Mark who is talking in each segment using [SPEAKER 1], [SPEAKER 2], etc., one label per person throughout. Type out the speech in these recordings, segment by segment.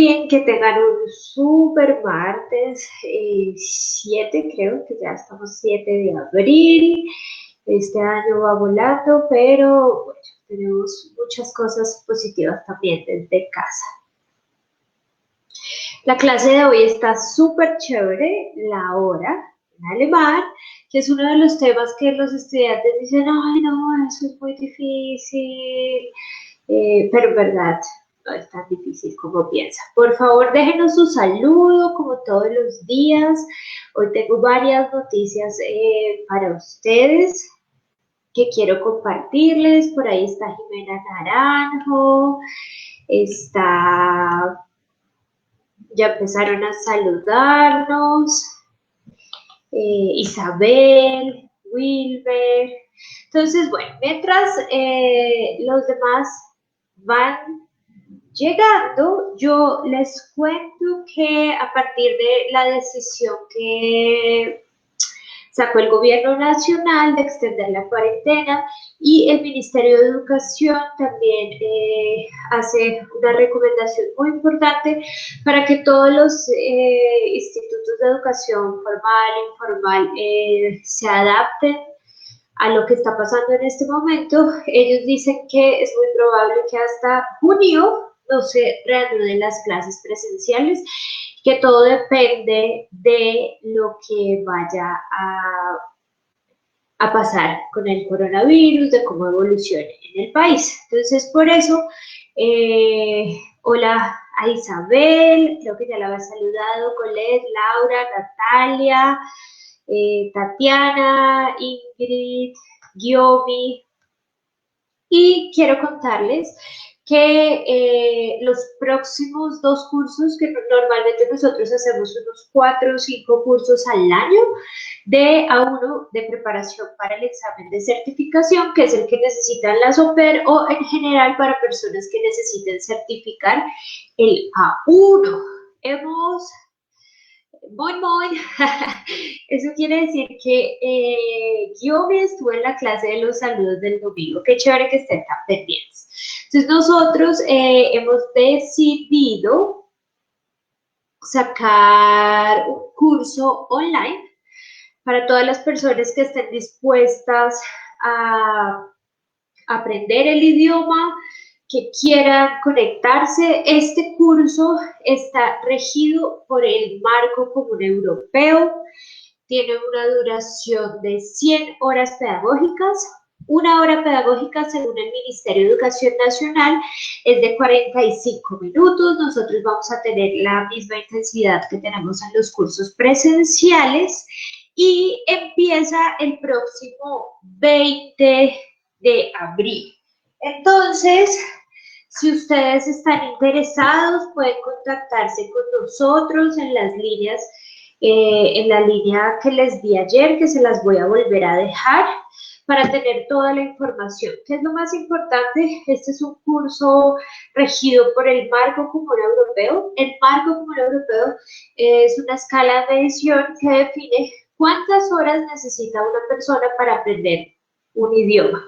[SPEAKER 1] bien, que tengan un súper martes 7, creo que ya estamos 7 de abril. Este año va volando, pero bueno, tenemos muchas cosas positivas también desde casa. La clase de hoy está súper chévere, la hora en alemán, que es uno de los temas que los estudiantes dicen, ay no, eso es muy difícil, pero en verdad no es tan difícil como piensa. Por favor, déjenos su saludo como todos los días. Hoy tengo varias noticias para ustedes que quiero compartirles. Por ahí está Jimena Naranjo, está, ya empezaron a saludarnos, Isabel, Wilber. Entonces, bueno, mientras los demás van llegando, yo les cuento que a partir de la decisión que sacó el gobierno nacional de extender la cuarentena y el Ministerio de Educación también hace una recomendación muy importante para que todos los institutos de educación formal e informal se adapten a lo que está pasando en este momento. Ellos dicen que es muy probable que hasta junio no se reanuden las clases presenciales, que todo depende de lo que vaya a pasar con el coronavirus, de cómo evolucione en el país. Entonces, por eso, hola a Isabel, creo que ya la había saludado, Colette, Laura, Natalia, Tatiana, Ingrid, Guiomi, y quiero contarles que los próximos 2 cursos, que normalmente nosotros hacemos unos 4 o 5 cursos al año de A1 de preparación para el examen de certificación, que es el que necesitan las OPER o en general para personas que necesiten certificar el A1. Hemos muy. Eso quiere decir que yo me estuve en la clase de los saludos del domingo. Qué chévere que estén tan pendientes. Entonces nosotros hemos decidido sacar un curso online para todas las personas que estén dispuestas a aprender el idioma, que quieran conectarse. Este curso está regido por el Marco Común Europeo, tiene una duración de 100 horas pedagógicas. Una hora pedagógica, según el Ministerio de Educación Nacional, es de 45 minutos. Nosotros vamos a tener la misma intensidad que tenemos en los cursos presenciales y empieza el próximo 20 de abril. Entonces, si ustedes están interesados, pueden contactarse con nosotros en las líneas, en la línea que les di ayer, que se las voy a volver a dejar para tener toda la información. ¿Qué es lo más importante? Este es un curso regido por el Marco Común Europeo. El Marco Común Europeo es una escala de medición que define cuántas horas necesita una persona para aprender un idioma.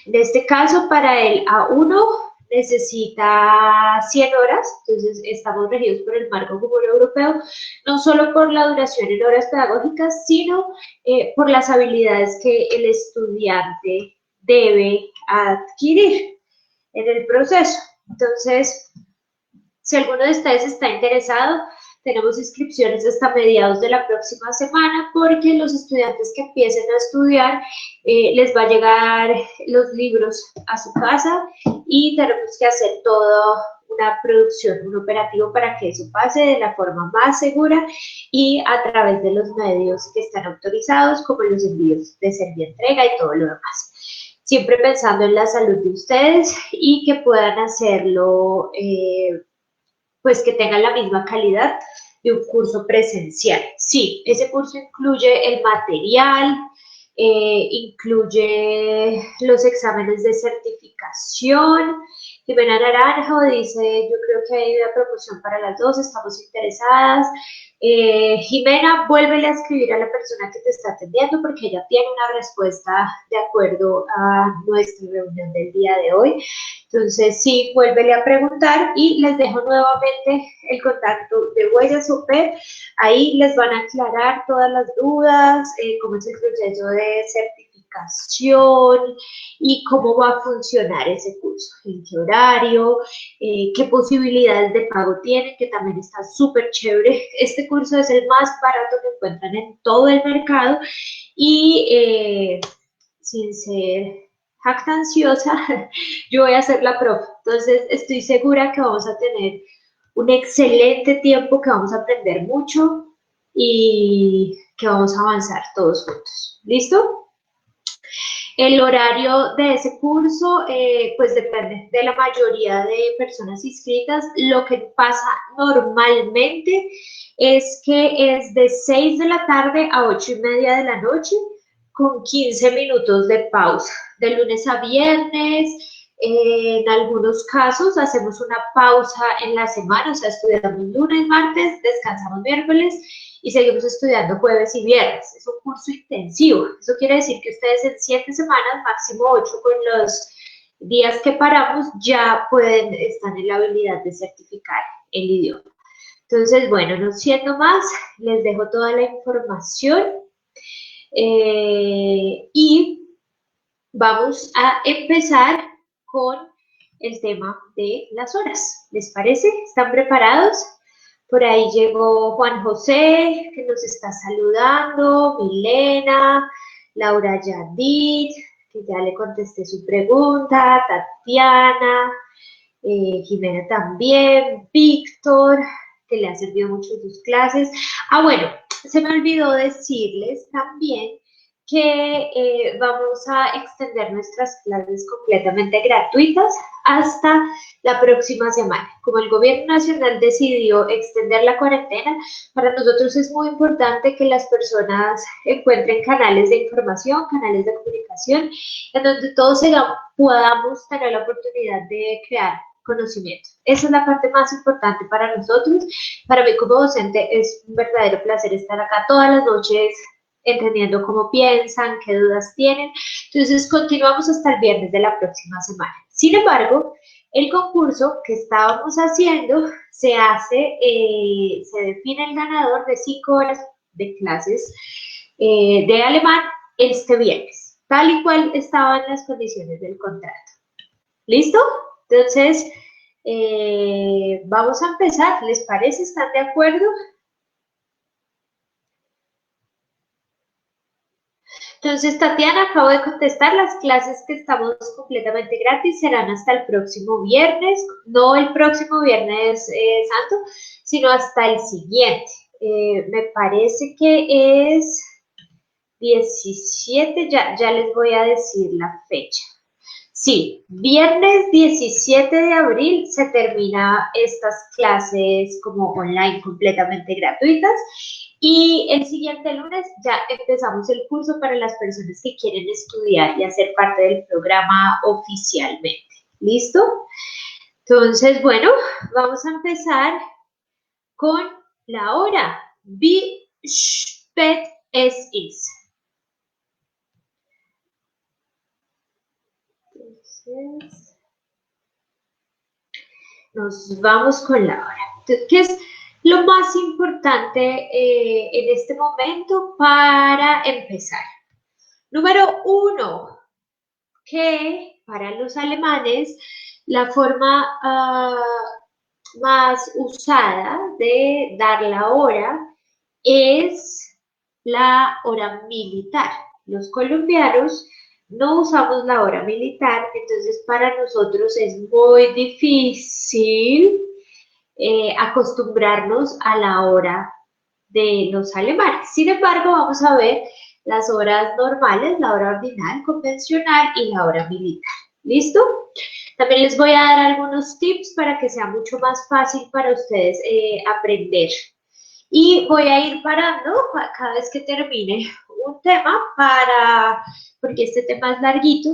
[SPEAKER 1] En este caso, para el A1 necesita 100 horas, entonces estamos regidos por el Marco Común Europeo, no solo por la duración en horas pedagógicas, sino por las habilidades que el estudiante debe adquirir en el proceso. Entonces, si alguno de ustedes está interesado, tenemos inscripciones hasta mediados de la próxima semana porque los estudiantes que empiecen a estudiar les va a llegar los libros a su casa y tenemos que hacer toda una producción, un operativo para que eso pase de la forma más segura y a través de los medios que están autorizados, como los envíos de Servientrega y todo lo demás. Siempre pensando en la salud de ustedes y que puedan hacerlo pues que tengan la misma calidad de un curso presencial. Sí, ese curso incluye el material, incluye los exámenes de certificación, Jimena Naranjo dice, yo creo que hay una promoción para las dos, estamos interesadas. Jimena, vuélvele a escribir a la persona que te está atendiendo porque ella tiene una respuesta de acuerdo a nuestra reunión del día de hoy. Entonces, sí, vuélvele a preguntar y les dejo nuevamente el contacto de Huellas OP. Ahí les van a aclarar todas las dudas, cómo es el proceso de certificación y cómo va a funcionar ese curso, en qué horario, qué posibilidades de pago tiene, que también está súper chévere. Este curso es el más barato que encuentran en todo el mercado y sin ser jactanciosa, yo voy a ser la profe. Entonces, estoy segura que vamos a tener un excelente tiempo, que vamos a aprender mucho y que vamos a avanzar todos juntos. ¿Listo? El horario de ese curso, pues depende de la mayoría de personas inscritas. Lo que pasa normalmente es que es de 6 de la tarde a 8:30 de la noche, con 15 minutos de pausa, de lunes a viernes. En algunos casos hacemos una pausa en la semana, o sea, estudiamos lunes, martes, descansamos miércoles y seguimos estudiando jueves y viernes. Es un curso intensivo. Eso quiere decir que ustedes en 7 semanas, máximo 8 con los días que paramos, ya pueden estar en la habilidad de certificar el idioma. Entonces, bueno, no siendo más, les dejo toda la información y vamos a empezar con el tema de las horas. ¿Les parece? ¿Están preparados? Por ahí llegó Juan José, que nos está saludando, Milena, Laura Yadid, que ya le contesté su pregunta, Tatiana, Jimena también, Víctor, que le ha servido mucho sus clases. Bueno, se me olvidó decirles también que vamos a extender nuestras clases completamente gratuitas hasta la próxima semana. Como el gobierno nacional decidió extender la cuarentena, para nosotros es muy importante que las personas encuentren canales de información, canales de comunicación, en donde todos podamos tener la oportunidad de crear conocimiento. Esa es la parte más importante para nosotros. Para mí como docente es un verdadero placer estar acá todas las noches entendiendo cómo piensan, qué dudas tienen. Entonces, continuamos hasta el viernes de la próxima semana. Sin embargo, el concurso que estábamos haciendo se define el ganador de 5 horas de clases de alemán este viernes, tal y cual estaban las condiciones del contrato. ¿Listo? Entonces, vamos a empezar. ¿Les parece? ¿Están de acuerdo? Entonces, Tatiana, acabo de contestar, las clases que estamos completamente gratis serán hasta el próximo viernes, no el próximo viernes santo, sino hasta el siguiente. Me parece que es 17, ya les voy a decir la fecha. Sí, viernes 17 de abril se termina estas clases como online completamente gratuitas y el siguiente lunes ya empezamos el curso para las personas que quieren estudiar y hacer parte del programa oficialmente. ¿Listo? Entonces, bueno, vamos a empezar con la hora. Wie spät es ist. Entonces, nos vamos con la hora. Entonces, ¿qué es lo más importante en este momento para empezar? Número 1, que para los alemanes la forma más usada de dar la hora es la hora militar. Los colombianos no usamos la hora militar, entonces para nosotros es muy difícil acostumbrarnos a la hora de los alemanes. Sin embargo, vamos a ver las horas normales, la hora ordinal, convencional y la hora militar. ¿Listo? También les voy a dar algunos tips para que sea mucho más fácil para ustedes aprender. Y voy a ir parando cada vez que termine un tema porque este tema es larguito,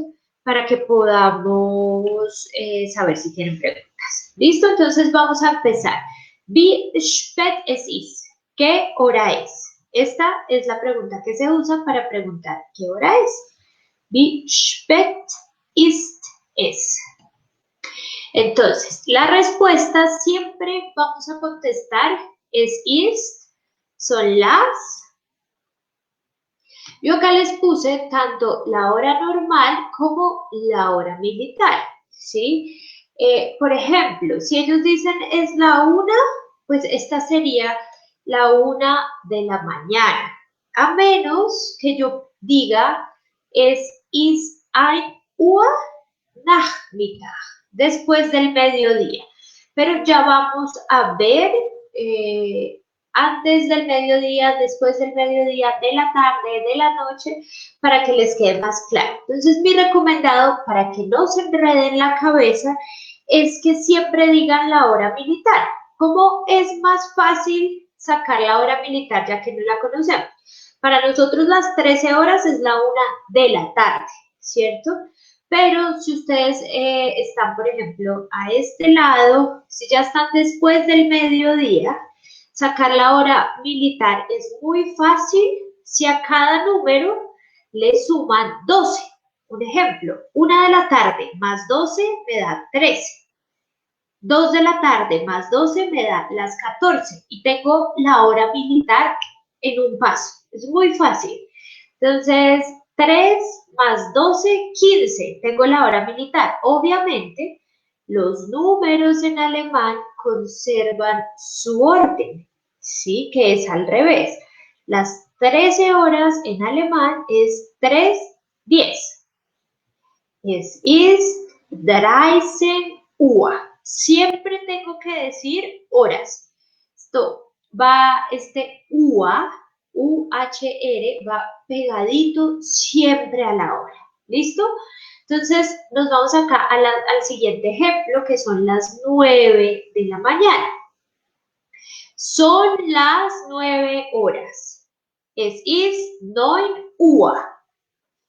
[SPEAKER 1] para que podamos saber si tienen preguntas. ¿Listo? Entonces vamos a empezar. Wie spät es ist? ¿Qué hora es? Esta es la pregunta que se usa para preguntar qué hora es. Wie spät ist es? Entonces, la respuesta siempre vamos a contestar es ist, son las. Yo acá les puse tanto la hora normal como la hora militar, ¿sí? Por ejemplo, si ellos dicen es la 1, pues esta sería la 1 de la mañana, a menos que yo diga es ist 1 Uhr Nachmittag, después del mediodía. Pero ya vamos a ver antes del mediodía, después del mediodía, de la tarde, de la noche, para que les quede más claro. Entonces, mi recomendado, para que no se enreden la cabeza, es que siempre digan la hora militar. ¿Cómo es más fácil sacar la hora militar, ya que no la conocemos? Para nosotros las 13 horas es la 1 de la tarde, ¿cierto? Pero si ustedes están, por ejemplo, a este lado, si ya están después del mediodía, sacar la hora militar es muy fácil si a cada número le suman 12. Un ejemplo, 1 de la tarde más 12 me da 13. 2 de la tarde más 12 me da las 14 y tengo la hora militar en un paso. Es muy fácil. Entonces, 3 más 12, 15. Tengo la hora militar. Obviamente, los números en alemán conservan su orden, ¿sí? Que es al revés. Las 13 horas en alemán es 3, 10. Es ist 13 Uhr. Siempre tengo que decir horas. Esto va, este UA, UHR, va pegadito siempre a la hora. ¿Listo? Entonces, nos vamos acá al siguiente ejemplo, que son las 9 de la mañana. Son las 9 horas. Es ist 9 Uhr.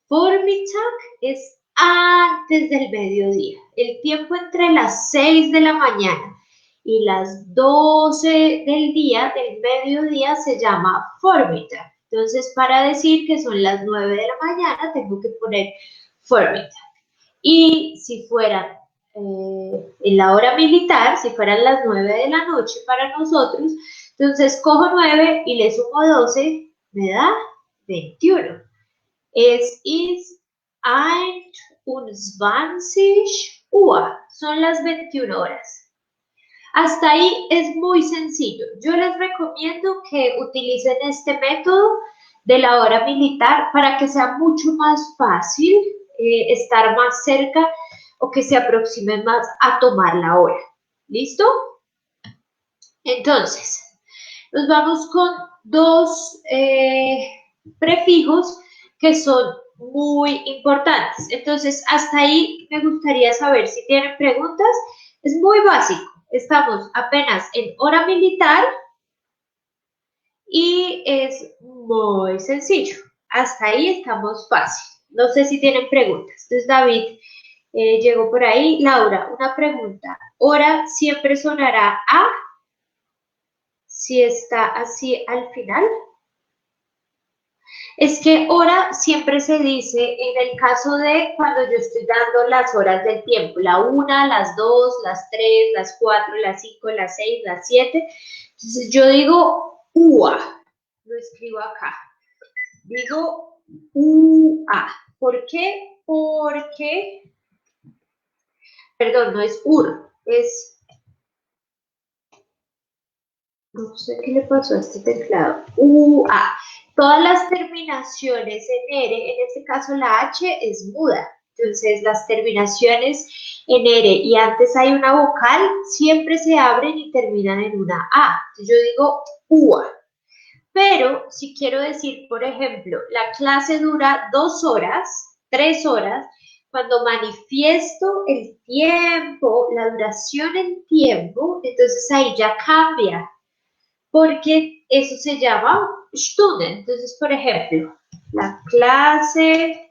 [SPEAKER 1] Vormittag es antes del mediodía. El tiempo entre las 6 de la mañana y las 12 del día, del mediodía, se llama Vormittag. Entonces, para decir que son las 9 de la mañana, tengo que poner Vormittag. Y si fueran en la hora militar, si fueran las 9 de la noche para nosotros, entonces cojo 9 y le sumo 12, me da 21. Es ist 21 Uhr. Son las 21 horas. Hasta ahí es muy sencillo. Yo les recomiendo que utilicen este método de la hora militar para que sea mucho más fácil estar más cerca o que se aproximen más a tomar la hora. ¿Listo? Entonces, nos vamos con dos prefijos que son muy importantes. Entonces, hasta ahí me gustaría saber si tienen preguntas. Es muy básico. Estamos apenas en hora militar y es muy sencillo. Hasta ahí estamos fácil. No sé si tienen preguntas. Entonces, David llegó por ahí. Laura, una pregunta. ¿Hora siempre sonará a si está así al final? Es que hora siempre se dice en el caso de cuando yo estoy dando las horas del tiempo, la 1, las 2, las 3, las 4, las 5, las 6, las 7. Entonces yo digo UA, lo escribo acá, digo UA. ¿Por qué? Porque, perdón, no es UR, es, no sé qué le pasó a este teclado, UA. Todas las terminaciones en R, en este caso la H es muda, entonces las terminaciones en R y antes hay una vocal, siempre se abren y terminan en una A. Entonces yo digo UA. Pero si quiero decir, por ejemplo, la clase dura 2 horas, 3 horas, cuando manifiesto el tiempo, la duración en tiempo, entonces ahí ya cambia porque eso se llama Stunde. Entonces, por ejemplo, la clase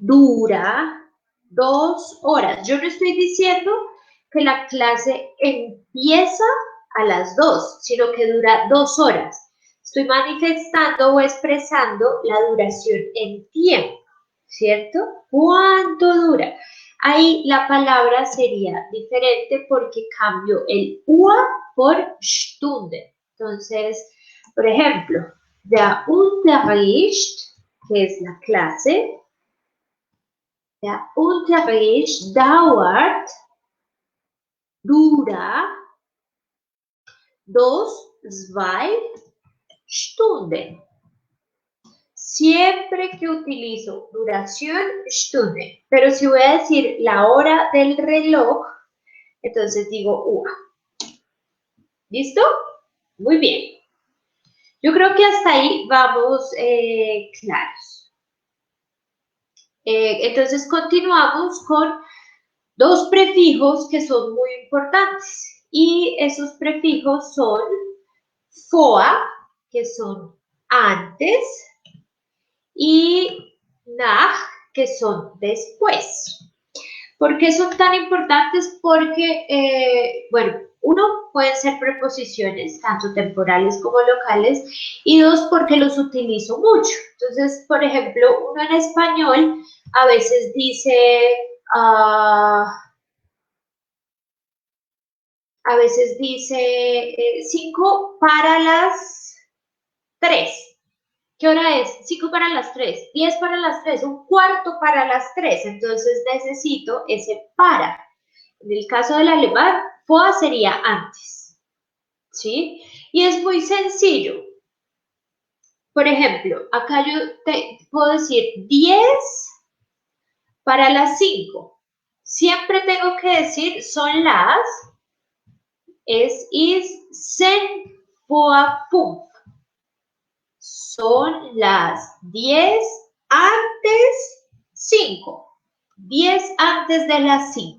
[SPEAKER 1] dura 2 horas. Yo no estoy diciendo que la clase empieza a las 2, sino que dura 2 horas. Estoy manifestando o expresando la duración en tiempo, ¿cierto? ¿Cuánto dura? Ahí la palabra sería diferente porque cambio el UA por Stunde. Entonces, por ejemplo, der Unterricht, que es la clase, der Unterricht dauert, dura 2 Stunden. Siempre que utilizo duración, Stunde. Pero si voy a decir la hora del reloj, entonces digo UA. ¿Listo? Muy bien. Yo creo que hasta ahí vamos claros. Entonces continuamos con 2 prefijos que son muy importantes. Y esos prefijos son FOA, que son antes, y nach, que son después. ¿Por qué son tan importantes? Porque, bueno, uno, pueden ser preposiciones, tanto temporales como locales, y 2, porque los utilizo mucho. Entonces, por ejemplo, uno en español a veces dice, a veces dice 5 para las 3. ¿Qué hora es? 5 para las 3, 10 para las 3, un cuarto para las 3. Entonces necesito ese para. En el caso del alemán, vor sería antes. ¿Sí? Y es muy sencillo. Por ejemplo, acá yo te puedo decir 10 para las 5. Siempre tengo que decir son las, es is 10 vor 5. Son las 10 antes 5. 10 antes de las 5.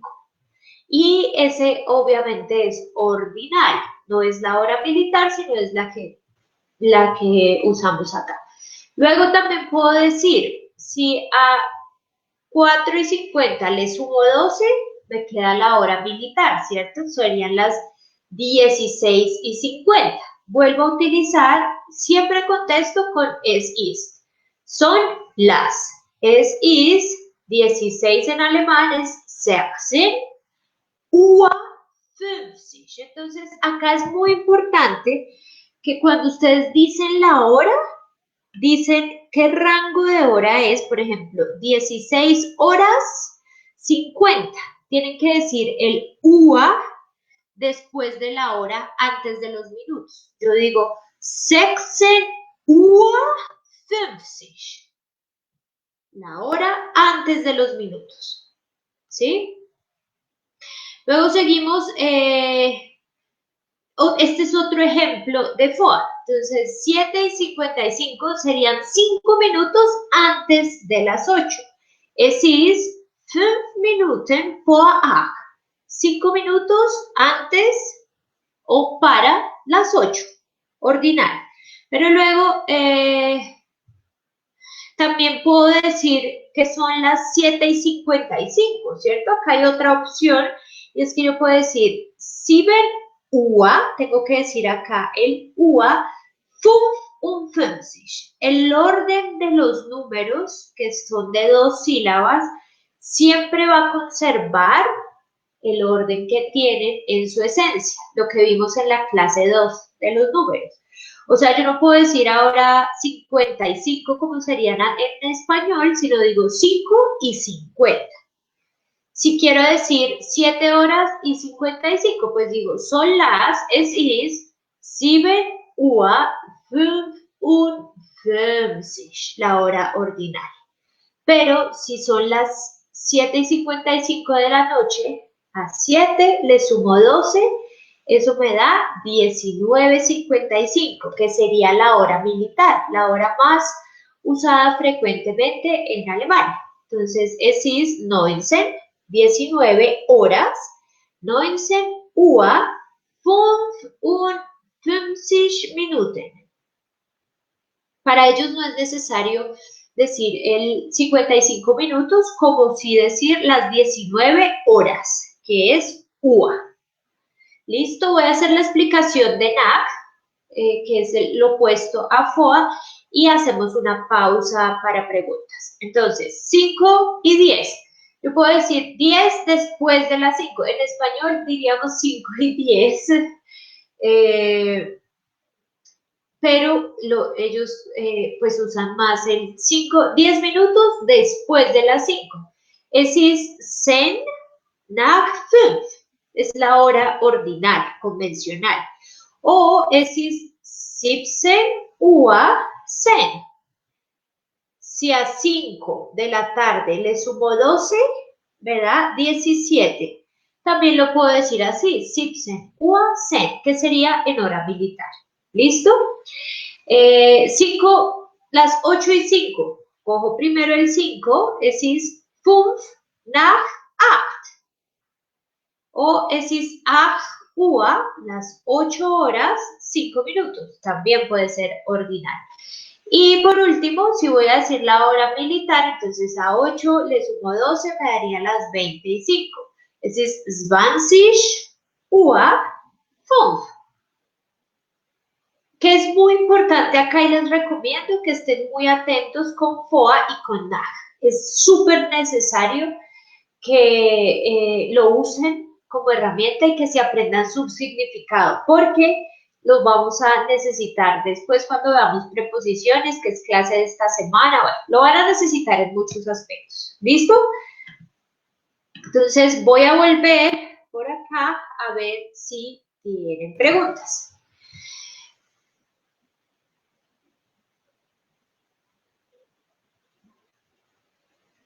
[SPEAKER 1] Y ese obviamente es ordinal, no es la hora militar, sino es la que usamos acá. Luego también puedo decir, si a 4:50 le sumo 12, me queda la hora militar, ¿cierto? Serían las 16:50. Vuelvo a utilizar, siempre contesto con es ist. Son las. Es ist, 16 en alemán es 16 Uhr 50. Entonces, acá es muy importante que cuando ustedes dicen la hora, dicen qué rango de hora es, por ejemplo, 16 horas 50. Tienen que decir el UA después de la hora, antes de los minutos. Yo digo 16:50. La hora antes de los minutos. ¿Sí? Luego seguimos, este es otro ejemplo de vor. Entonces, 7:55 serían 5 minutos antes de las 8. Es ist 5 Minuten vor 8. 5 minutos antes o para las 8. Ordinario. Pero luego, también puedo decir que son las 7:55, ¿cierto? Acá hay otra opción y es que yo puedo decir 7 UA, tengo que decir acá el UA, 55. El orden de los números, que son de 2 sílabas, siempre va a conservar el orden que tienen en su esencia, lo que vimos en la clase 2 de los números. O sea, yo no puedo decir ahora 55 como serían en español, sino digo 5:50. Si quiero decir 7 horas y 55, pues digo, son las, es ist 7:55, la hora ordinaria. Pero si son las 7:55 de la noche, a 7 le sumo 12, eso me da 19:55, que sería la hora militar, la hora más usada frecuentemente en Alemania. Entonces, es ist 19, 19 horas, 19 Uhr, 55 Minuten. Para ellos no es necesario decir el 55 minutos como si decir las 19 horas, que es UA. Listo, voy a hacer la explicación de NAC, que es lo opuesto a FOA, y hacemos una pausa para preguntas. Entonces, 5 y 10. Yo puedo decir 10 después de las 5. En español diríamos 5 y 10. Pero ellos pues usan más el 10 minutos después de las 5. Es sen nach 5. Es la hora ordinal, convencional. O es 17 Uhr 10. Si a 5 de la tarde le sumo 12, ¿verdad? 17. También lo puedo decir así, 17 Uhr 10, que sería en hora militar. ¿Listo? 5, las 8 y 5. Cojo primero el 5, es 5 nach 8. O es 8 Uhr, las 8 horas, 5 minutos. También puede ser ordinal. Y por último, si voy a decir la hora militar, entonces a 8 le sumo 12, me daría las 25. Es 20 Uhr 5. Que es muy importante acá y les recomiendo que estén muy atentos con FOA y con NAG. Es súper necesario que lo usen como herramienta y que se aprendan su significado, porque los vamos a necesitar después cuando veamos preposiciones, que es clase de esta semana. Bueno, lo van a necesitar en muchos aspectos. ¿Listo? Entonces voy a volver por acá a ver si tienen preguntas.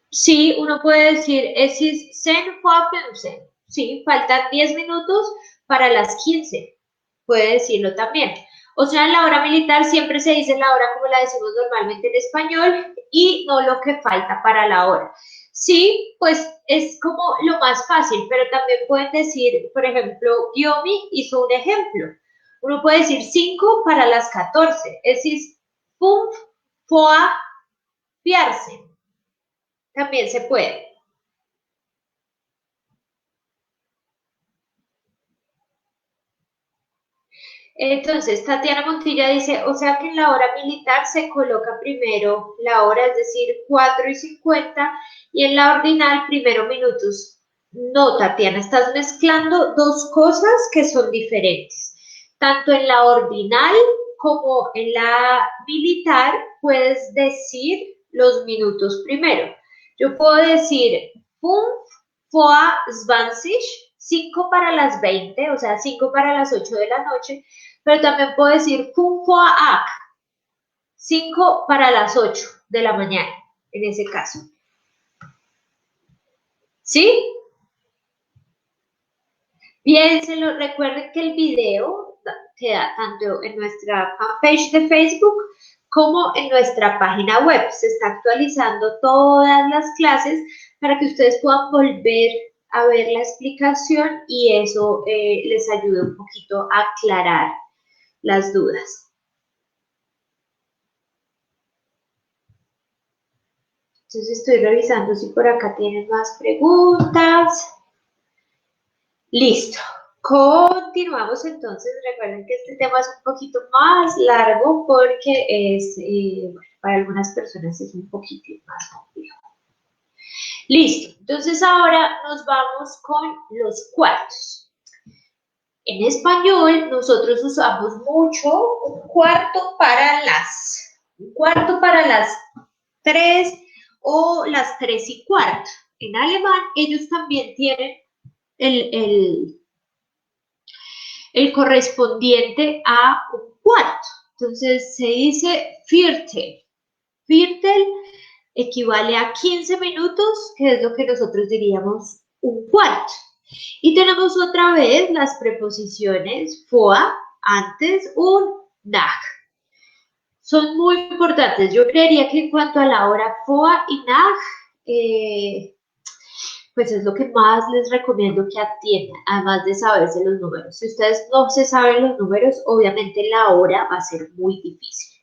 [SPEAKER 1] Sí, uno puede decir, es 10 Sí, faltan 10 minutos para las 15. Puede decirlo también. O sea, en la hora militar siempre se dice la hora como la decimos normalmente en español y no lo que falta para la hora. Sí, pues es como lo más fácil, pero también pueden decir, por ejemplo, Yomi hizo un ejemplo. Uno puede decir 5 para las 14, es decir, pum, foa, piarse. También se puede. Entonces, Tatiana Montilla dice, o sea que en la hora militar se coloca primero la hora, es decir, 4:50, y en la ordinal primero minutos. No, Tatiana, estás mezclando dos cosas que son diferentes. Tanto en la ordinal como en la militar puedes decir los minutos primero. Yo puedo decir 5 vor 20, 5 para las 20, o sea, 5 para las 8 de la noche, pero también puedo decir 5 para las 8 de la mañana, en ese caso. ¿Sí? Piénsenlo, recuerden que el video queda tanto en nuestra fanpage de Facebook como en nuestra página web. Se está actualizando todas las clases para que ustedes puedan volver a ver la explicación y eso les ayude un poquito a aclarar las dudas. Entonces estoy revisando si por acá tienen más preguntas. Listo. Continuamos entonces. Recuerden que este tema es un poquito más largo porque es, bueno, para algunas personas es un poquito más complejo. Listo. Entonces ahora nos vamos con los cuartos. En español nosotros usamos mucho un cuarto para las 3 o las 3:15. En alemán ellos también tienen el correspondiente a un cuarto. Entonces se dice Viertel. Viertel equivale a 15 minutos, que es lo que nosotros diríamos un cuarto. Y tenemos otra vez las preposiciones vor, antes, und nach. Son muy importantes. Yo creería que en cuanto a la hora vor y nach, pues es lo que más les recomiendo que atiendan, además de saberse los números. Si ustedes no se saben los números, obviamente la hora va a ser muy difícil.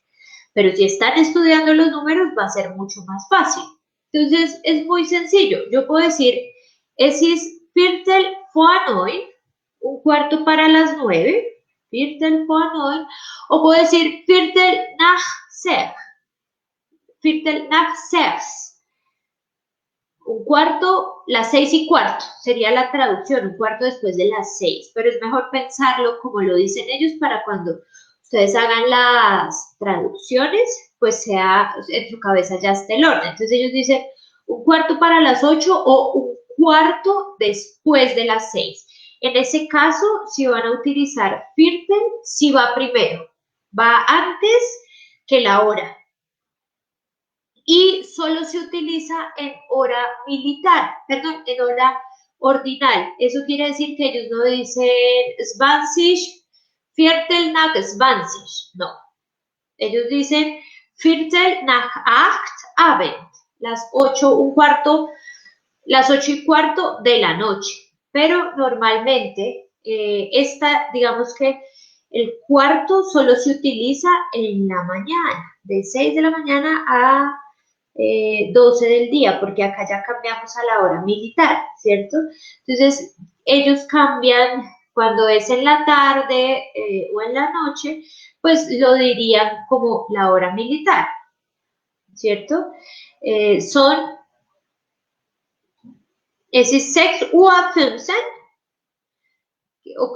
[SPEAKER 1] Pero si están estudiando los números va a ser mucho más fácil. Entonces es muy sencillo. Yo puedo decir, es ist Viertel vor 9, un cuarto para las 9, Viertel vor 9, o puedo decir Viertel nach 6, Viertel nach 6, un cuarto, las 6:15, sería la traducción, un cuarto después de las 6, pero es mejor pensarlo como lo dicen ellos para cuando ustedes hagan las traducciones, pues sea en su cabeza ya esté el orden. Entonces ellos dicen un cuarto para las 8 o un cuarto después de las 6. En ese caso, si van a utilizar Viertel, si va primero, va antes que la hora. Y solo se utiliza en hora militar, perdón, en hora ordinal. Eso quiere decir que ellos no dicen 20, Viertel nach 20, no. Ellos dicen Viertel nach 8 Abend, las 8, un cuarto, las 8:15 de la noche. Pero normalmente, digamos que el cuarto solo se utiliza en la mañana, de 6 de la mañana a 12 del día, porque acá ya cambiamos a la hora militar, ¿cierto? Entonces, ellos cambian cuando es en la tarde o en la noche, pues lo dirían como la hora militar, ¿cierto? Es 6:15 Uhr,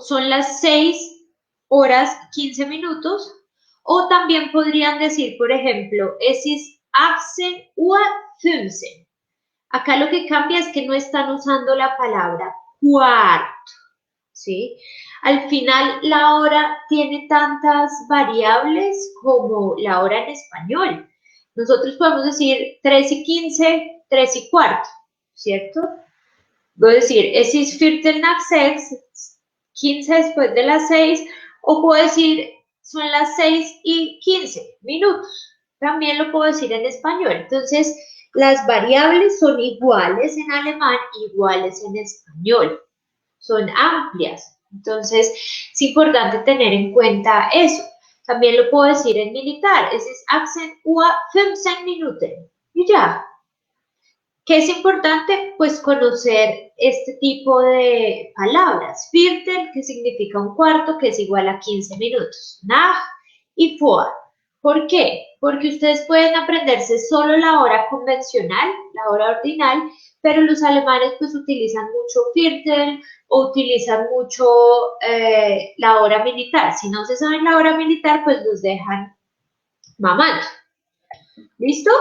[SPEAKER 1] son las 6:15, o también podrían decir, por ejemplo, es 18:15 Uhr. Acá lo que cambia es que no están usando la palabra cuarto, ¿sí? Al final la hora tiene tantas variables como la hora en español. Nosotros podemos decir 3:15, 3:15, ¿cierto? Voy a decir, es ist Viertel nach 6, 15 después de las 6, o puedo decir, son las 6:15. También lo puedo decir en español. Entonces, las variables son iguales en alemán, iguales en español. Son amplias. Entonces, es importante tener en cuenta eso. También lo puedo decir en militar. Es 18:15. Y ya. ¿Qué es importante? Pues conocer este tipo de palabras. Viertel, que significa un cuarto, que es igual a 15 minutos. Nach y vor. ¿Por qué? Porque ustedes pueden aprenderse solo la hora convencional, la hora ordinal, pero los alemanes pues utilizan mucho Viertel o utilizan mucho la hora militar. Si no se saben la hora militar, pues los dejan mamando. ¿Listo?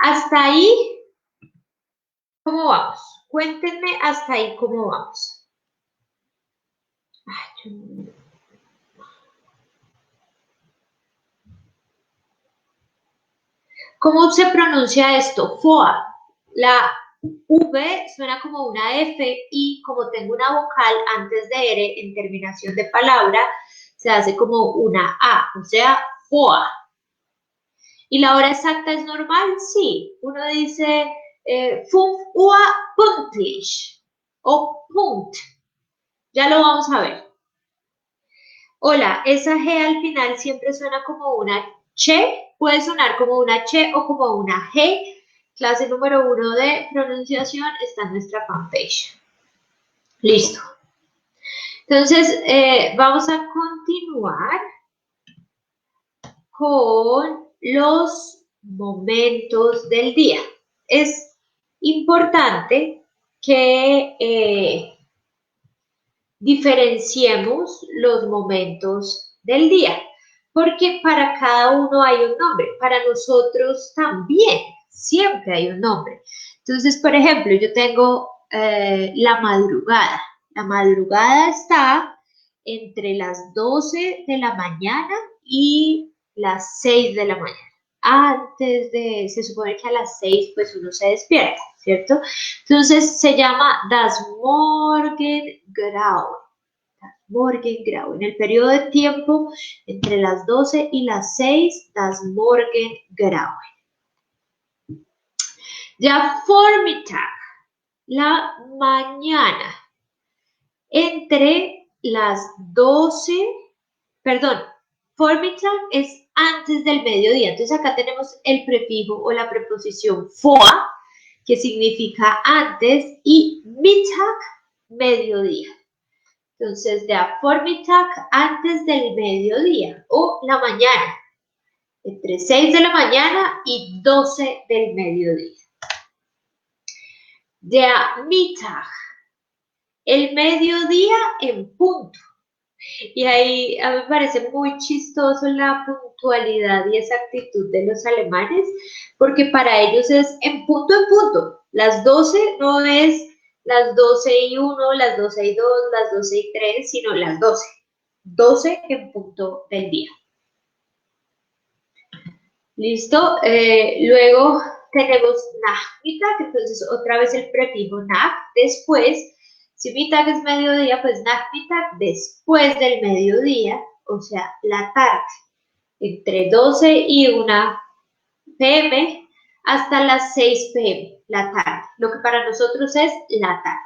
[SPEAKER 1] Hasta ahí, ¿cómo vamos? Cuéntenme hasta ahí cómo vamos. ¿Cómo se pronuncia esto? FOA. La V suena como una F y como tengo una vocal antes de R en terminación de palabra, se hace como una A, o sea, FOA. ¿Y la hora exacta es normal? Sí. Uno dice 5 Uhr pünktlich o Punkt. Ya lo vamos a ver. Hola, esa G al final siempre suena como una che, puede sonar como una che o como una G. Clase número 1 de pronunciación está en nuestra fanpage. Listo. Entonces, vamos a continuar con los momentos del día. Es importante que diferenciemos los momentos del día, porque para cada uno hay un nombre, para nosotros también, siempre hay un nombre. Entonces, por ejemplo, yo tengo la madrugada. La madrugada está entre las 12 de la mañana y las 6 de la mañana. Se supone que a las 6 pues uno se despierta, ¿cierto? Entonces se llama Das Morgengrauen. Das Morgengrauen. En el periodo de tiempo entre las 12 y las 6, Das Morgengrauen. Ya Vormittag, la mañana, entre las 12, perdón, Vormittag es antes del mediodía. Entonces acá tenemos el prefijo o la preposición vor, que significa antes, y Mittag, mediodía. Entonces, der Vormittag, antes del mediodía, o la mañana, entre 6 de la mañana y 12 del mediodía. Der Mittag, el mediodía en punto. Y ahí a mí me parece muy chistoso la puntualidad y esa actitud de los alemanes, porque para ellos es en punto, Las 12 no es las 12:01, las 12:02, las 12:03, sino las 12. 12 en punto del día. ¿Listo? Luego tenemos Nachmittag, entonces otra vez el prefijo nach, después. Si Mittag es mediodía, pues Nachmittag después del mediodía, o sea, la tarde, entre 12 y 1 p.m. hasta las 6 p.m., la tarde, lo que para nosotros es la tarde.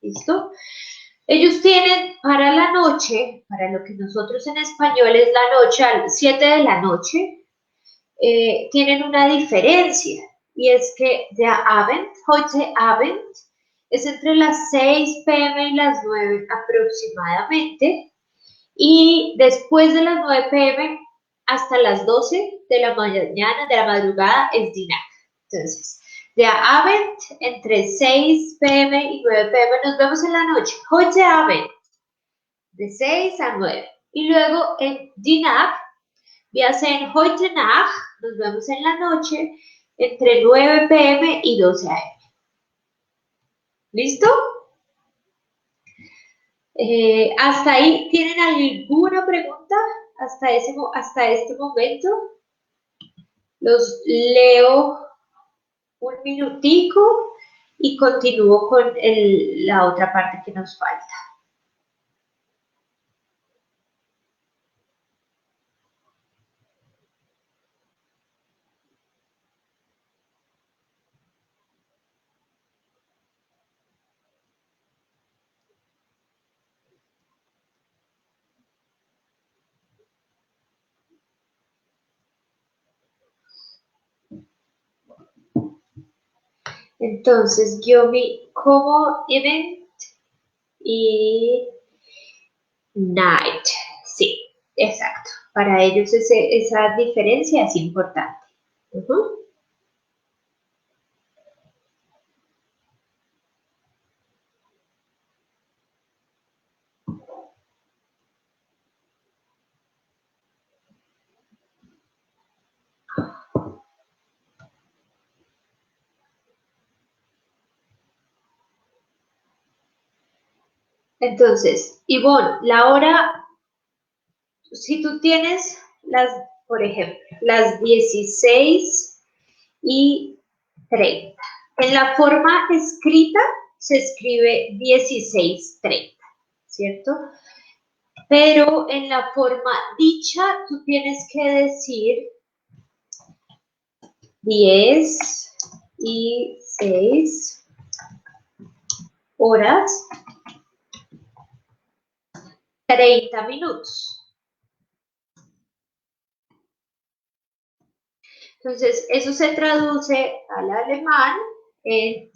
[SPEAKER 1] ¿Listo? Ellos tienen para la noche, para lo que nosotros en español es la noche, a las 7 de la noche, tienen una diferencia, y es que der Abend, heute Abend, es entre las 6 p.m. y las 9 aproximadamente, y después de las 9 p.m. hasta las 12 de la mañana, de la madrugada, es die Nacht. Entonces, der Abend, entre 6 p.m. y 9 p.m. nos vemos en la noche, heute Abend, de 6 a 9. Y luego en die Nacht, wir sehen heute Nacht, nos vemos en la noche, entre 9 p.m. y 12 a.m. ¿Listo? ¿Hasta ahí tienen alguna pregunta? Hasta este momento. Los leo un minutico y continúo con la otra parte que nos falta. Entonces, Gyomi como event y night. Sí, exacto. Para ellos esa diferencia es importante. Entonces, Ivonne, la hora, si tú tienes por ejemplo, las 16:30. En la forma escrita se escribe 16:30, ¿cierto? Pero en la forma dicha tú tienes que decir 16 horas 30 minutos. Entonces, eso se traduce al alemán en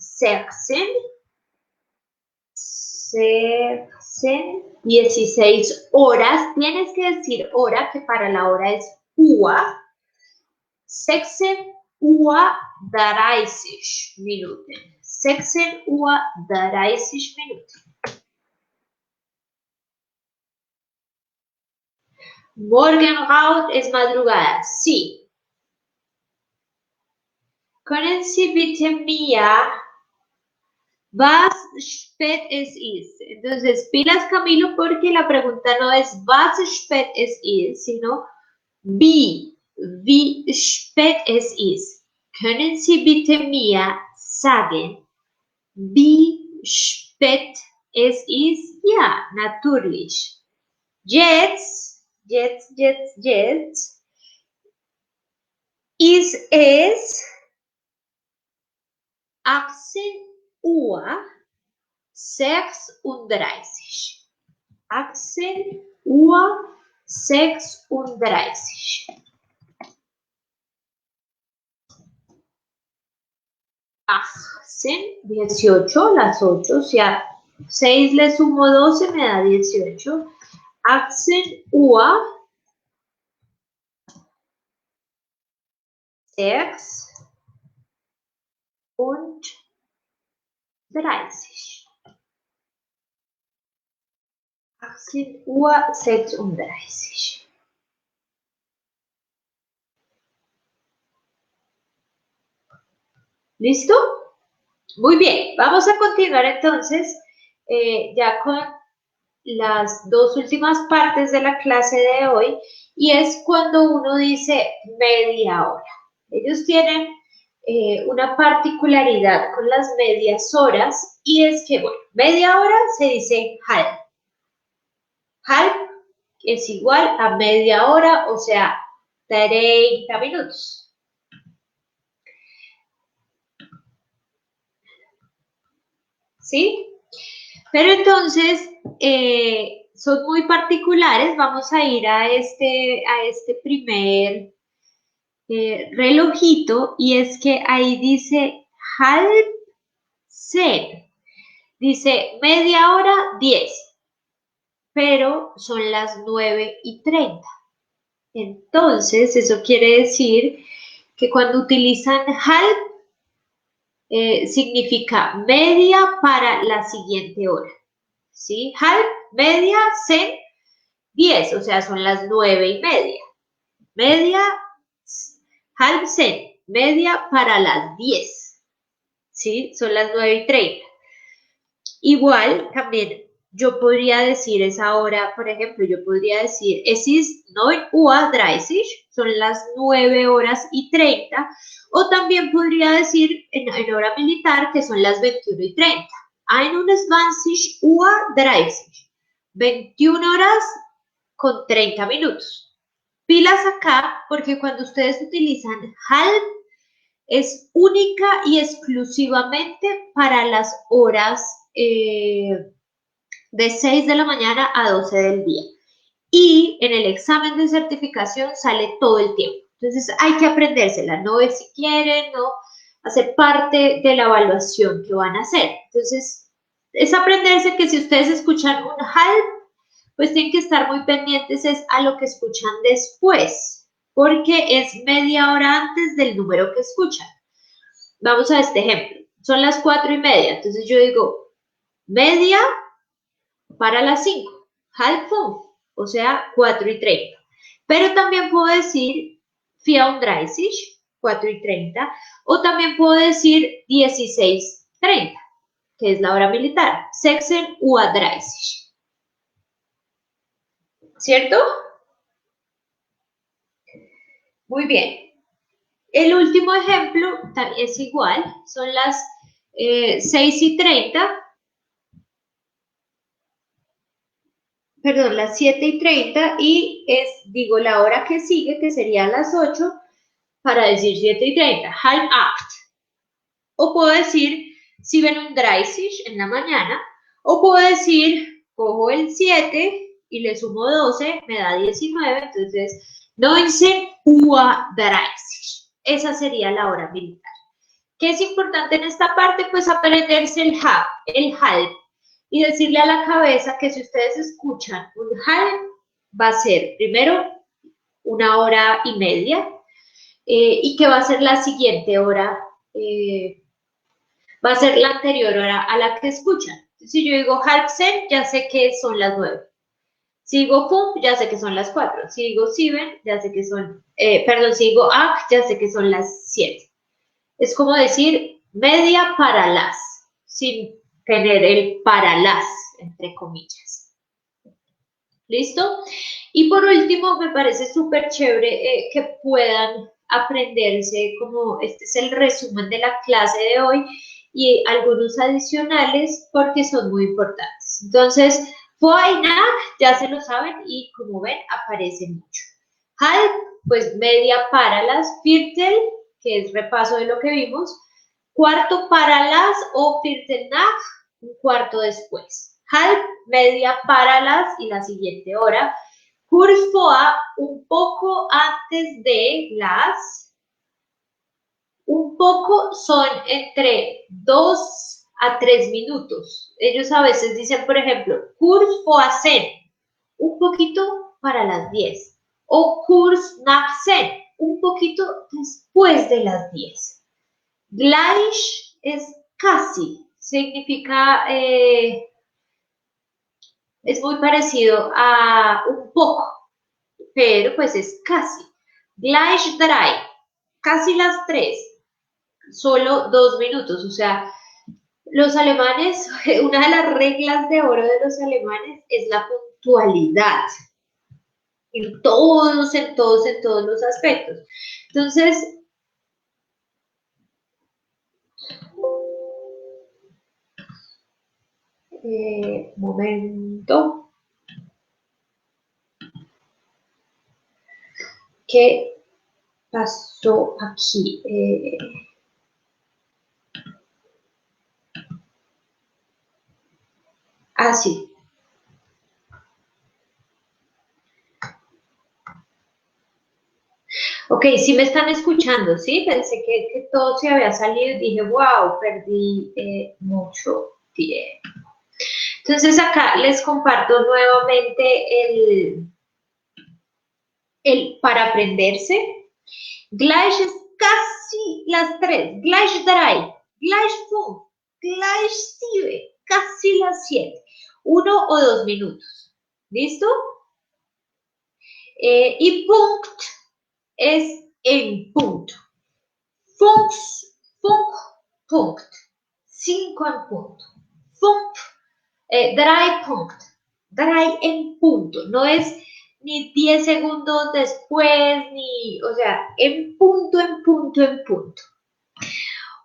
[SPEAKER 1] 16 horas. Tienes que decir hora, que para la hora es Uhr. 16:30 Minuten. 16:30 Minuten. Morgengraut es madrugada, sí. Können Sie bitte mir was spät es ist? Entonces, pilas Camilo, porque la pregunta no es was spät es ist, sino wie spät es ist. Können Sie bitte mir sagen, wie spät es ist? Ja, natürlich. Jetzt ist es 18:36. 18:36. 18, 18, las 8, si a 6 le sumo 12 me da 18. 18 Uhr, 6 und 30. 18 Uhr 36. ¿Listo? Muy bien, vamos a continuar entonces ya con las dos últimas partes de la clase de hoy, y es cuando uno dice media hora. Ellos tienen una particularidad con las medias horas, y es que, bueno, media hora se dice halb. Halb es igual a media hora, o sea, 30 minutos. ¿Sí? Pero entonces son muy particulares. Vamos a ir a este primer relojito, y es que ahí dice halb 10. Dice media hora 10, pero son las 9:30. Entonces, eso quiere decir que cuando utilizan halb, significa media para la siguiente hora. ¿Sí? Halb, media, 10, o sea, son las 9:30. Media, halb 10, media para las 10. ¿Sí? Son las 9:30. Igual, también yo podría decir esa hora, por ejemplo, yo podría decir, es ist 9:30, son las 9:30, o también podría decir en hora militar que son las 21:30. 21:30, 21 horas con 30 minutos. Pilas acá, porque cuando ustedes utilizan halb, es única y exclusivamente para las horas de 6 de la mañana a 12 del día. Y en el examen de certificación sale todo el tiempo. Entonces hay que aprendérsela, no es si quieren, no hacer parte de la evaluación que van a hacer. Entonces es aprenderse que si ustedes escuchan un halb, pues tienen que estar muy pendientes a lo que escuchan después, porque es media hora antes del número que escuchan. Vamos a este ejemplo. Son las 4:30, entonces yo digo media para las 5, halb 5, o sea, 4:30. Pero también puedo decir 34, 4:30, o también puedo decir 16:30, que es la hora militar, 16:30. ¿Cierto? Muy bien. El último ejemplo también es igual, son las 6:30, perdón, las 7:30, y digo la hora que sigue, que sería las 8, para decir 7:30, halb 8. O puedo decir 37 en la mañana, o puedo decir, cojo el 7 y le sumo 12, me da 19, entonces 19:30. Esa sería la hora militar. ¿Qué es importante en esta parte? Pues aprenderse el halb, y decirle a la cabeza que si ustedes escuchan un halb, va a ser primero 1:30, y que va a ser la siguiente hora, va a ser la anterior hora a la que escuchan. Si yo digo halb 10, ya sé que son las 9. Si digo 5, ya sé que son las 4. Si digo 7, ya sé que son, si digo 8, ya sé que son las 7. Es como decir media para las, sin tener el para las, entre comillas. ¿Listo? Y por último, me parece súper chévere que puedan aprenderse, como este es el resumen de la clase de hoy, y algunos adicionales porque son muy importantes. Entonces, Foaina, ya se lo saben, y como ven, aparece mucho. Halb, pues media para las. Viertel, que es repaso de lo que vimos. Cuarto para las, o Viertel nach, un cuarto después. Halb, media para las y la siguiente hora. Kurz vor, un poco antes de las. Un poco son entre 2 a 3 minutos. Ellos a veces dicen, por ejemplo, kurs vor 10, un poquito para las 10. O kurs nach 10, un poquito después de las 10. Gleich es casi, significa, es muy parecido a un poco, pero pues es casi. Gleich 3, casi las 3, solo 2 minutos. O sea, los alemanes, una de las reglas de oro de los alemanes es la puntualidad. En todos los aspectos. Entonces, momento. ¿Qué pasó aquí? Sí. Ok, sí me están escuchando, ¿sí? Pensé que todo se había salido y dije, wow, perdí mucho tiempo. Entonces acá les comparto nuevamente el para aprenderse. Gleich es casi las 3, gleich 3, gleich 5, gleich 7, casi las 7. 1 o 2 minutos. ¿Listo? Y punkt es en punto. Punkt. 5 en punto. Punkt. 3 punkt. 3 en punto. No es ni 10 segundos después, ni, o sea, en punto, en punto, en punto.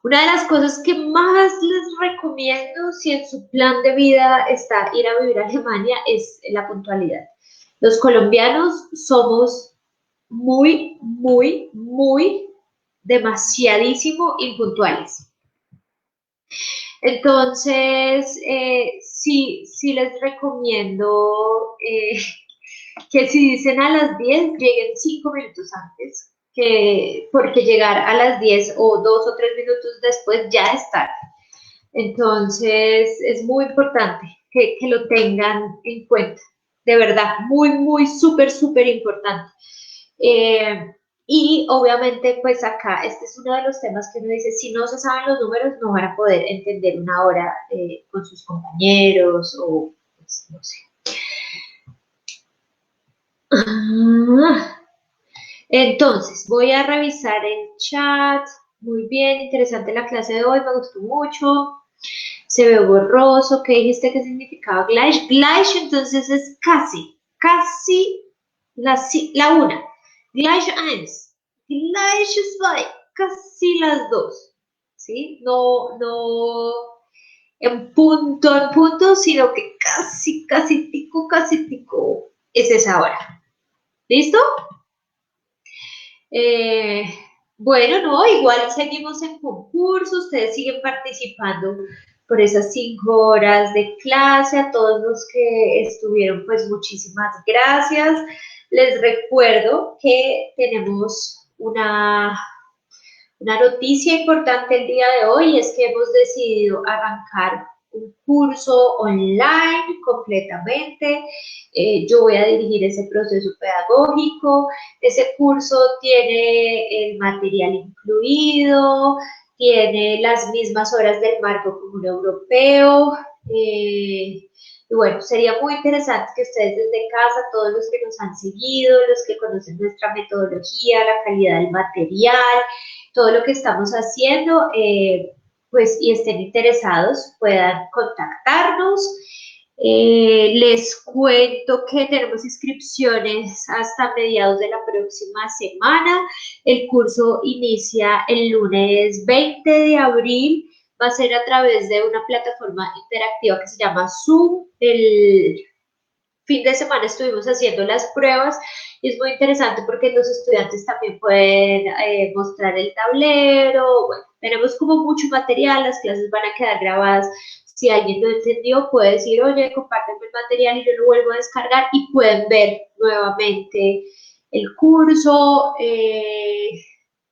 [SPEAKER 1] Una de las cosas que más les recomiendo si en su plan de vida está ir a vivir a Alemania es la puntualidad. Los colombianos somos muy, demasiadísimo impuntuales. Entonces, sí les recomiendo que si dicen a las 10, lleguen 5 minutos antes, porque llegar a las 10 o 2 o 3 minutos después ya es tarde. Entonces, es muy importante que lo tengan en cuenta. De verdad, muy, súper importante. Y obviamente, pues acá, este es uno de los temas que uno dice, si no se saben los números, no van a poder entender una hora con sus compañeros o, pues, no sé. Entonces, voy a revisar el chat. Muy bien, interesante la clase de hoy, me gustó mucho. Se ve borroso. ¿Qué dijiste que significaba gleich? Gleich entonces es casi la una. Gleich 1, gleich 2, casi las 2. ¿Sí? No en punto, sino que casi tico es esa hora. ¿Listo? Eh, bueno, no, igual seguimos en concurso, ustedes siguen participando por esas 5 horas de clase, a todos los que estuvieron, pues muchísimas gracias. Les recuerdo que tenemos una noticia importante el día de hoy, es que hemos decidido arrancar un curso online completamente. Yo voy a dirigir ese proceso pedagógico. Ese curso tiene el material incluido, tiene las mismas horas del marco común europeo. Y bueno, sería muy interesante que ustedes desde casa, todos los que nos han seguido, los que conocen nuestra metodología, la calidad del material, todo lo que estamos haciendo, pues y estén interesados, puedan contactarnos. Les cuento que tenemos inscripciones hasta mediados de la próxima semana. El curso inicia el lunes 20 de abril. Va a ser a través de una plataforma interactiva que se llama Zoom. El fin de semana estuvimos haciendo las pruebas y es muy interesante porque los estudiantes también pueden mostrar el tablero. Bueno, tenemos como mucho material, las clases van a quedar grabadas. Si alguien no entendió, puede decir, oye, compárteme el material y yo lo vuelvo a descargar y pueden ver nuevamente el curso.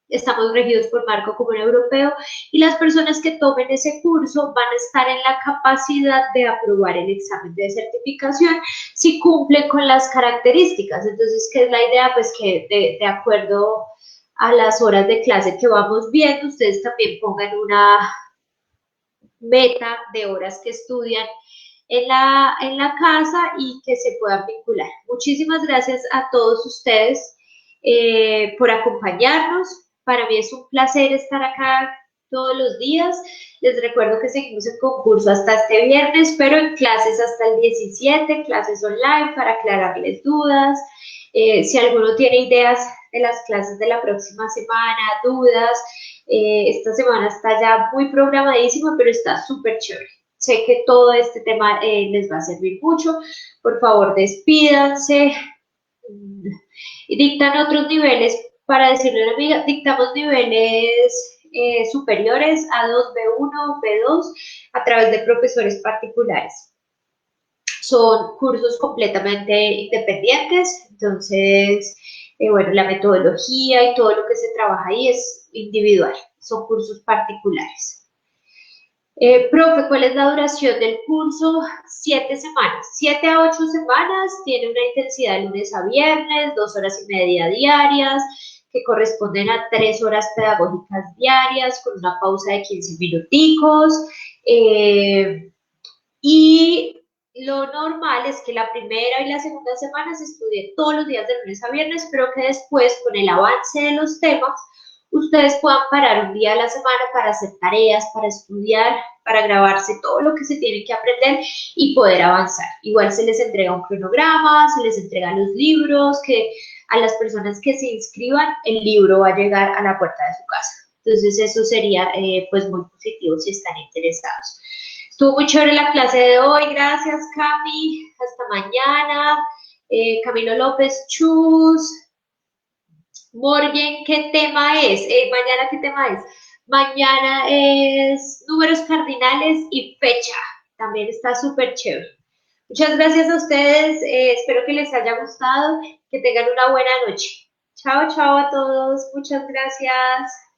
[SPEAKER 1] estamos regidos por marco común europeo y las personas que tomen ese curso van a estar en la capacidad de aprobar el examen de certificación si cumplen con las características. Entonces, ¿qué es la idea? Pues que de acuerdo a las horas de clase que vamos viendo, ustedes también pongan una meta de horas que estudian en la casa y que se puedan vincular. Muchísimas gracias a todos ustedes por acompañarnos. Para mí es un placer estar acá todos los días. Les recuerdo que seguimos el concurso hasta este viernes, pero en clases hasta el 17, clases online para aclararles dudas. Si alguno tiene ideas de las clases de la próxima semana, dudas, esta semana está ya muy programadísima, pero está súper chévere. Sé que todo este tema les va a servir mucho. Por favor, despídanse. Y dictan otros niveles, para decirle a una amiga, dictamos niveles superiores a 2 B1, B2 a través de profesores particulares. Son cursos completamente independientes, entonces, bueno, la metodología y todo lo que se trabaja ahí es individual, son cursos particulares. Profe, ¿cuál es la duración del curso? 7 semanas, 7 a 8 semanas, tiene una intensidad de lunes a viernes, 2 horas y media diarias, que corresponden a 3 horas pedagógicas diarias, con una pausa de 15 minuticos. Y lo normal es que la primera y la segunda semana se estudie todos los días de lunes a viernes, pero que después, con el avance de los temas, ustedes puedan parar un día a la semana para hacer tareas, para estudiar, para grabarse todo lo que se tiene que aprender y poder avanzar. Igual se les entrega un cronograma, se les entregan los libros, que a las personas que se inscriban, el libro va a llegar a la puerta de su casa. Entonces eso sería pues muy positivo si están interesados. Estuvo muy chévere la clase de hoy, gracias Cami, hasta mañana. Camilo López Chus. Morgan, ¿qué tema es? Mañana, ¿qué tema es? Mañana es números cardinales y fecha. También está súper chévere. Muchas gracias a ustedes. Espero que les haya gustado. Que tengan una buena noche. Chao, chao a todos. Muchas gracias.